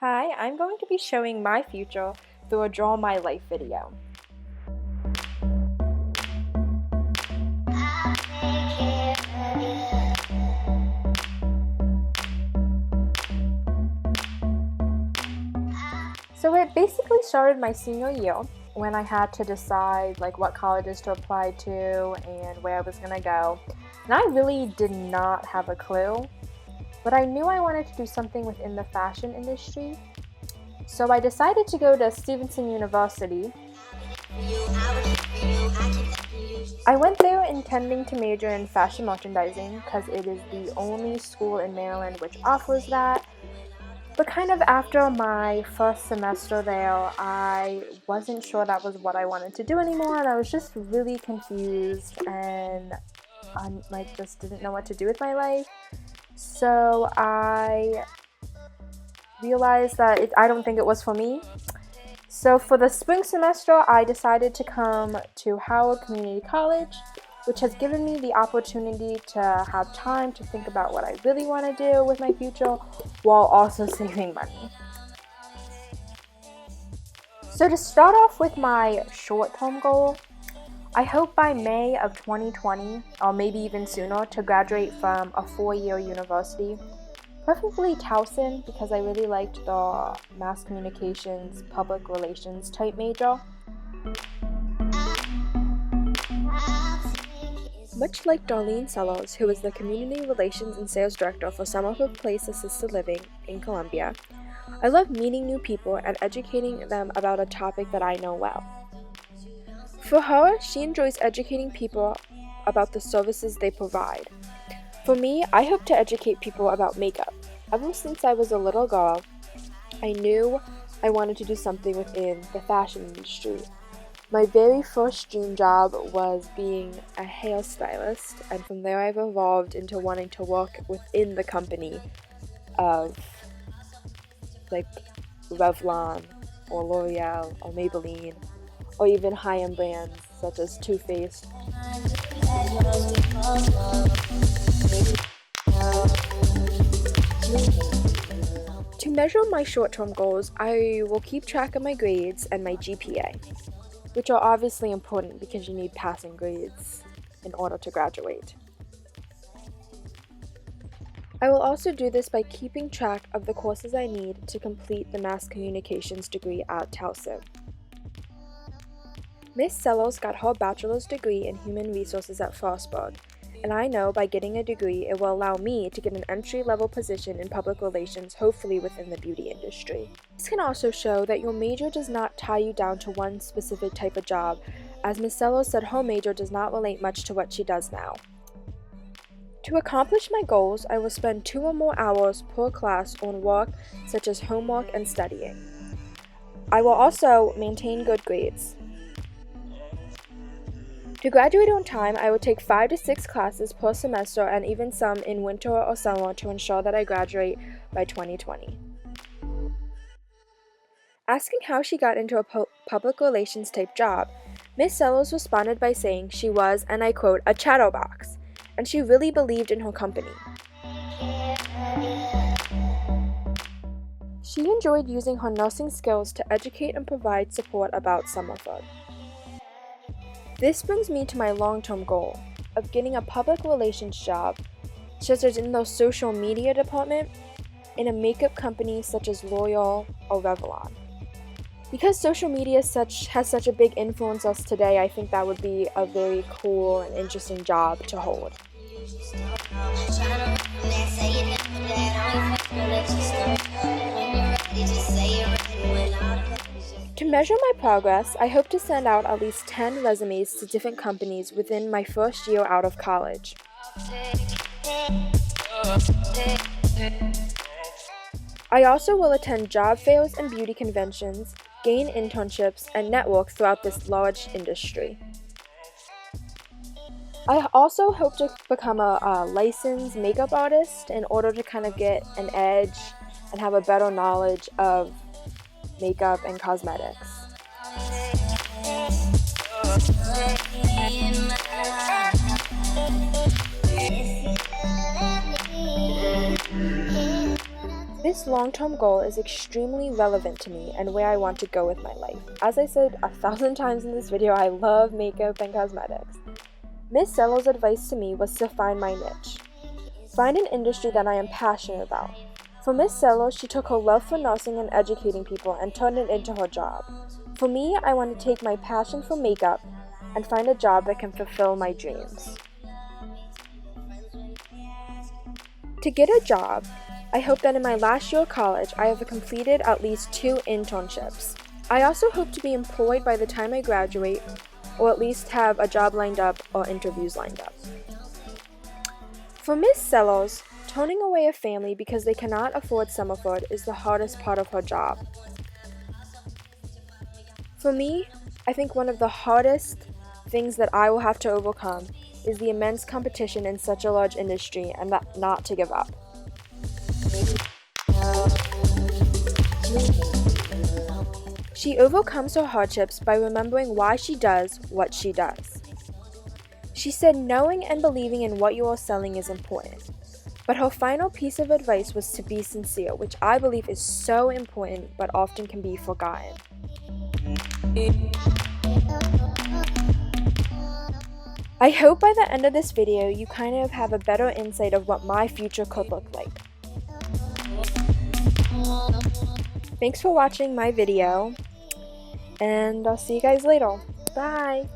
Hi, I'm going to be showing my future through a Draw My Life video. So it basically started my senior year when I had to decide what colleges to apply to and where I was going to go. And I really did not have a clue, but I knew I wanted to do something within the fashion industry. So I decided to go to Stevenson University. I went there intending to major in fashion merchandising because it is the only school in Maryland which offers that. But kind of after my first semester there, I wasn't sure that was what I wanted to do anymore, and I was just really confused and just didn't know what to do with my life. So I realized that I don't think it was for me. So for the spring semester, I decided to come to Howard Community College, which has given me the opportunity to have time to think about what I really want to do with my future while also saving money. So to start off with my short-term goal, I hope by May of 2020, or maybe even sooner, to graduate from a 4-year university, preferably Towson, because I really liked the mass communications, public relations type major. Much like Darlene Sellers, who is the Community Relations and Sales Director for Summerford Place Assisted Living in Columbia, I love meeting new people and educating them about a topic that I know well. For her, she enjoys educating people about the services they provide. For me, I hope to educate people about makeup. Ever since I was a little girl, I knew I wanted to do something within the fashion industry. My very first dream job was being a hairstylist, and from there I've evolved into wanting to work within the company of Revlon or L'Oreal or Maybelline or even high-end brands such as Too Faced. To measure my short-term goals, I will keep track of my grades and my GPA, which are obviously important because you need passing grades in order to graduate. I will also do this by keeping track of the courses I need to complete the mass communications degree at Towson. Miss Sellers got her bachelor's degree in human resources at Frostburg, and I know by getting a degree it will allow me to get an entry-level position in public relations, hopefully within the beauty industry. This can also show that your major does not tie you down to one specific type of job, as Miss Sellers said her major does not relate much to what she does now. To accomplish my goals, I will spend 2 or more hours per class on work such as homework and studying. I will also maintain good grades. To graduate on time, I will take 5 to 6 classes per semester and even some in winter or summer to ensure that I graduate by 2020. Asking how she got into a public relations type job, Miss Sellers responded by saying she was, and I quote, a chatterbox, and she really believed in her company. She enjoyed using her nursing skills to educate and provide support about Summerford. This brings me to my long-term goal of getting a public relations job, such as in the social media department, in a makeup company such as L'Oreal or Revlon. Because social media has such a big influence on us today, I think that would be a very cool and interesting job to hold. To measure my progress, I hope to send out at least 10 resumes to different companies within my first year out of college. I also will attend job fairs and beauty conventions, gain internships, and network throughout this large industry. I also hope to become a licensed makeup artist in order to kind of get an edge and have a better knowledge of makeup and cosmetics. This long-term goal is extremely relevant to me and where I want to go with my life. As I said 1,000 times in this video, I love makeup and cosmetics. Miss Cello's advice to me was to find my niche. Find an industry that I am passionate about. For Miss Cello, she took her love for nursing and educating people and turned it into her job. For me, I want to take my passion for makeup and find a job that can fulfill my dreams. To get a job, I hope that in my last year of college, I have completed at least 2 internships. I also hope to be employed by the time I graduate, or at least have a job lined up or interviews lined up. For Miss Cellos, turning away a family because they cannot afford summer food is the hardest part of her job. For me, I think one of the hardest things that I will have to overcome is the immense competition in such a large industry and that not to give up. She overcomes her hardships by remembering why she does what she does. She said knowing and believing in what you are selling is important. But her final piece of advice was to be sincere, which I believe is so important but often can be forgotten. I hope by the end of this video you kind of have a better insight of what my future could look like. Thanks for watching my video, and I'll see you guys later. Bye!